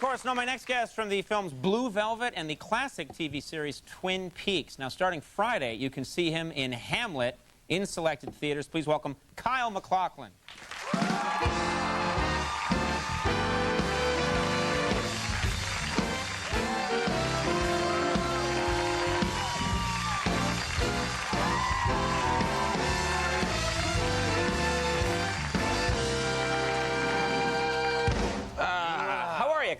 course, know my next guest from the films Blue Velvet and the classic TV series Twin Peaks. Now, starting Friday, you can see him in Hamlet in selected theaters. Please welcome Kyle MacLachlan.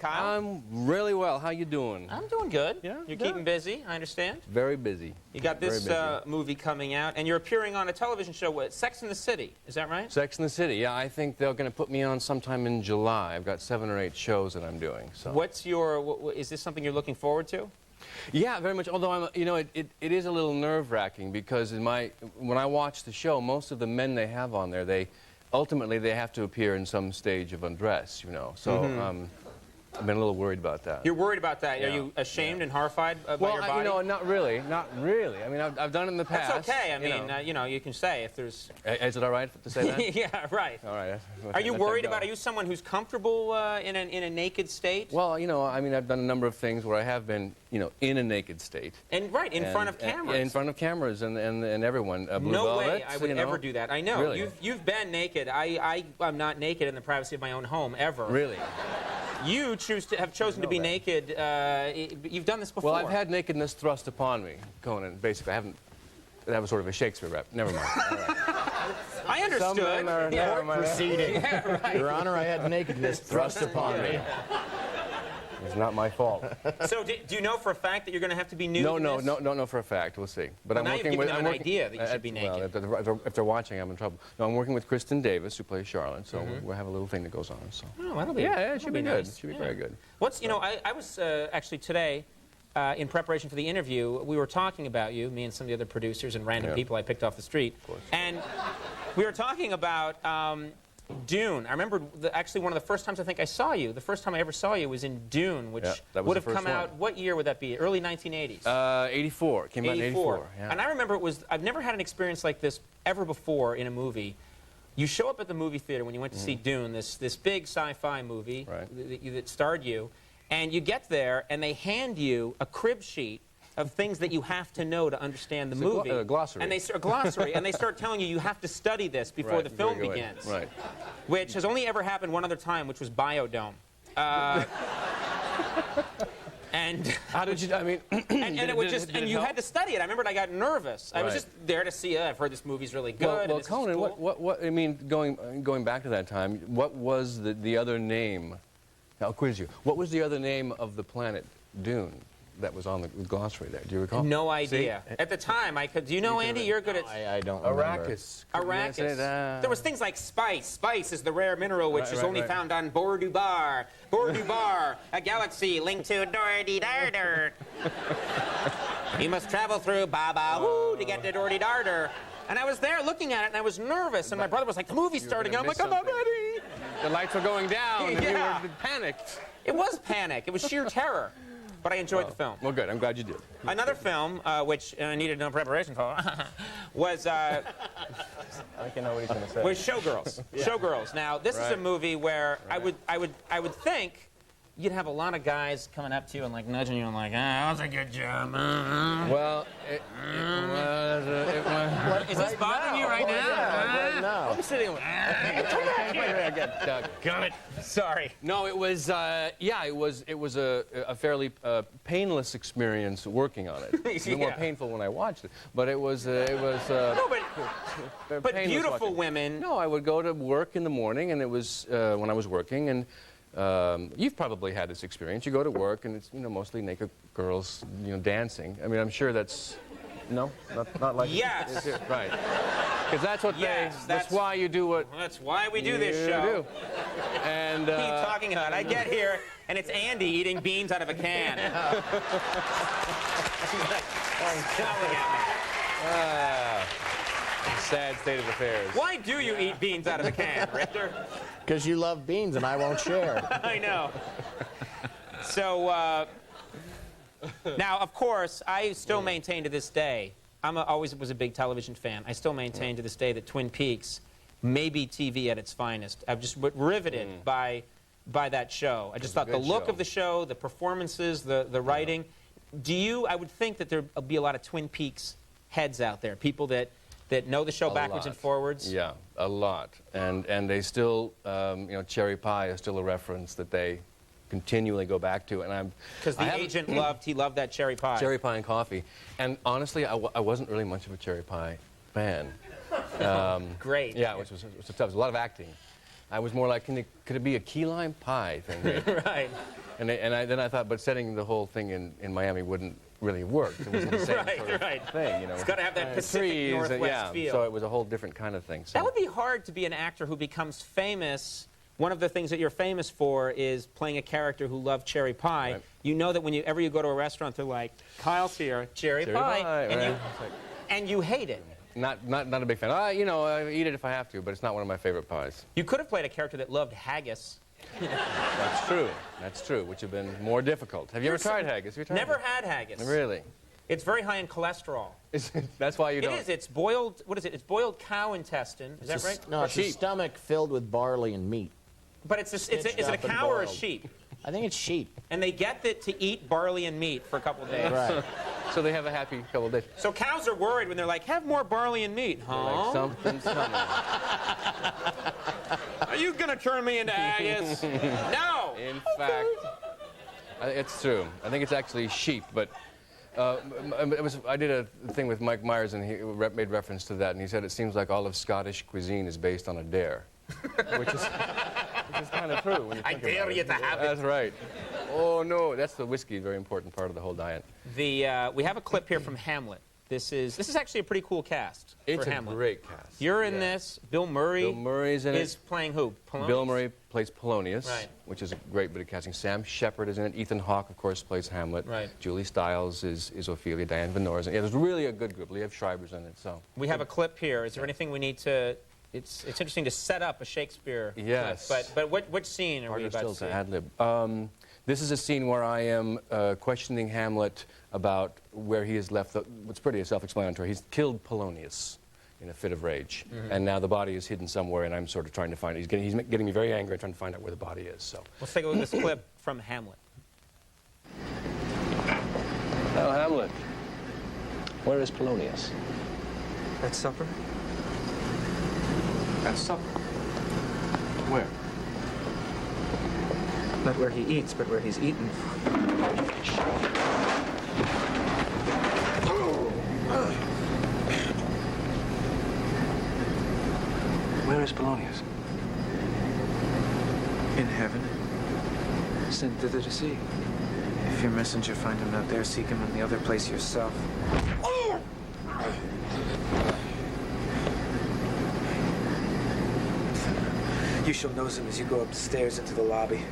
Kyle? I'm really well. How you doing? I'm doing good. Yeah, you're good. keeping busy, I understand. Very busy. You got this movie coming out, and you're appearing on a television show with Sex and the City. Is that right? Sex and the City. Yeah, I think they're going to put me on sometime in July. I've got 7 or 8 shows that I'm doing. So. What's your? Is this something you're looking forward to? Yeah, very much. Although it is a little nerve-wracking because when I watch the show, most of the men they have on there, ultimately they have to appear in some stage of undress. So. I've been a little worried about that. You're worried about that? Yeah. Are you ashamed and horrified by your body? Well, not really. Not really. I mean, I've done it in the past. That's okay. I mean, you can say if there's... Is it all right to say that? Yeah, right. All right. Are you worried about, are you someone who's comfortable in a naked state? Well, I mean, I've done a number of things where I have been, in a naked state. And in front of cameras. In front of cameras and everyone. Blue no Velvet, way I would ever do that. I know. Really? You've been naked. I'm not naked in the privacy of my own home, ever. Really? You have chosen to be naked. You've done this before. Well, I've had nakedness thrust upon me, Conan. Basically, I haven't. That was sort of a Shakespeare rep. Never mind. All right. I understood. Some men are proceeding. Yeah, right. Your Honor, I had nakedness thrust upon me. It's not my fault. So, do you know for a fact that you're going to have to be nude? No, for a fact. We'll see. But well, now you've given them an idea that you should be naked. Well, if they're watching, I'm in trouble. No, I'm working with Kristen Davis, who plays Charlotte. So we'll have a little thing that goes on. So. Oh, that'll be. Yeah, it should be good. Nice. It should be very good. I was actually today. In preparation for the interview, we were talking about you, me and some of the other producers and random people I picked off the street. Of course. And we were talking about Dune. I remember actually one of the first times I think I saw you, the first time I ever saw you was in Dune, which would have come out, what year would that be? Early 1980s? 84. It came out in 84. Yeah. And I remember I've never had an experience like this ever before in a movie. You show up at the movie theater when you went to see Dune, this big sci-fi movie that starred you, and you get there and they hand you a crib sheet of things that you have to know to understand the movie. A glossary. And a glossary. And they start telling you have to study this before the film begins. Right. Which has only ever happened one other time, which was Biodome. And how did you? I mean, and it was just, and you had to study it. I remember I got nervous. I was just there to see it. I've heard this movie's really good. Well, Conan, cool. what? I mean, going back to that time, what was the other name? I'll quiz you. What was the other name of the planet Dune that was on the glossary there? Do you recall? No idea. See? At the time, I could. Do you know, Andy? You're good at. I don't remember. Arrakis. Arrakis. There was things like spice. Spice is the rare mineral which is only found on Bordubar. Bordubar, a galaxy linked to Dordy-Darder. You must travel through Baba-Woo to get to Dordy-Darder. And I was there looking at it, and I was nervous. And my brother was like, "The movie's starting." And I'm like, "I'm not ready." The lights were going down, and you were panicked. It was panic. It was sheer terror. But I enjoyed the film. Well, good. I'm glad you did. Another film, which I needed no preparation for, was I think I know what he's going to say. was Showgirls. Showgirls. Now, this is a movie where I would think you'd have a lot of guys coming up to you and like nudging you and like, that was a good job. Well, Is this bothering you right now? Yeah, right now. I'm sitting. Got it. Sorry. No, it was. It was a fairly painless experience working on it. It was more painful when I watched it, but it was. No, but beautiful women. No, I would go to work in the morning, and it was when I was working, and you've probably had this experience. You go to work, and it's mostly naked girls, dancing. I mean, I'm sure that's. No, not like. Yes. Right. Because that's what that's why you do what. That's why we do this show. And keep talking about it. I get here and it's Andy eating beans out of a can. She's like, yelling at me. Sad state of affairs. Why do you eat beans out of a can, Richter? Because you love beans and I won't share. I know. So. Now, of course, I still maintain to this day, always was a big television fan. I still maintain to this day that Twin Peaks may be TV at its finest. I'm just riveted by by that show. I just thought the look of the show, the performances, the writing. I would think that there'll be a lot of Twin Peaks heads out there, people that know the show backwards and forwards. Yeah, a lot. And they still, you know, cherry pie is still a reference that they continually go back to. And because the agent loved that cherry pie. Cherry pie and coffee. And honestly, I wasn't really much of a cherry pie fan. Great. Yeah, which was tough. It was a lot of acting. I was more like, could it be a key lime pie thing? Right. And then I thought, but setting the whole thing in Miami wouldn't really work. It wasn't the same sort of thing, you know. It's got to have that Pacific Northwest feel. So it was a whole different kind of thing. So. That would be hard to be an actor who becomes famous. One of the things that you're famous for is playing a character who loved cherry pie. Right. You know that whenever you go to a restaurant, they're like, Kyle's here, cherry pie. And you hate it. Not a big fan. You know, I eat it if I have to, but it's not one of my favorite pies. You could have played a character that loved haggis. That's true. That's true, which would have been more difficult. Have you ever tried haggis? Never had haggis. Really? It's very high in cholesterol. That's why you don't. It is. It's boiled, what is it? It's boiled cow intestine. Is that right? No, it's a stomach filled with barley and meat. But is it a cow or a sheep? I think it's sheep. And they get to eat barley and meat for a couple of days. Right. So they have a happy couple of days. So cows are worried when they're like, have more barley and meat, huh? Like something's coming. Are you going to turn me into haggis? No! In fact, it's true. I think it's actually sheep, but I did a thing with Mike Myers, and he made reference to that, and he said it seems like all of Scottish cuisine is based on a dare, which is kind of true when you think I dare you to have it. That's right. Oh, no, that's the whiskey, a very important part of the whole diet. We have a clip here from Hamlet. This is actually a pretty cool cast for Hamlet. It's a great cast. You're in this. Bill Murray. Bill Murray's in it. Is playing who? Polonius? Bill Murray plays Polonius, right, which is a great bit of casting. Sam Shepard is in it. Ethan Hawke, of course, plays Hamlet. Right. Julie Stiles is Ophelia. Diane Venor's in it. Yeah, there's really a good group. Liev Schreiber's in it. So we have a clip here. Is there anything we need to? It's interesting to set up a Shakespeare. Yes. Clip, but which scene are we about to see? Ad-lib. This is a scene where I am questioning Hamlet about where he has left. What's pretty self-explanatory. He's killed Polonius in a fit of rage, and now the body is hidden somewhere, and I'm sort of trying to find it. He's getting me very angry, trying to find out where the body is. So let's take a look at this clip from Hamlet. Now, Hamlet, where is Polonius? At supper? At supper? Where? Not where he eats, but where he's eaten. Where is Polonius? In heaven. Sent thither to see. If your messenger find him not there, seek him in the other place yourself. You shall know him as you go upstairs into the lobby.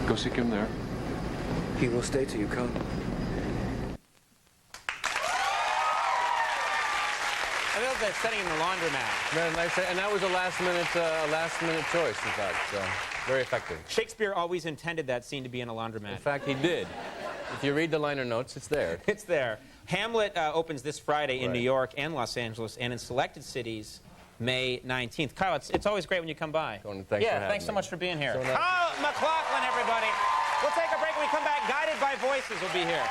Go seek him there. He will stay till you come. I love that setting in the laundromat. Very nice, and that was a last minute choice, in fact. So very effective. Shakespeare always intended that scene to be in a laundromat. In fact, he did. If you read the liner notes, it's there. It's there. Hamlet opens this Friday in New York and Los Angeles, and in selected cities May 19th. Kyle, it's always great when you come by. Conan, thanks for having thanks so me. much for being here. So Kyle MacLachlan, everybody. We'll take a break. When we come back, Guided by Voices will be here.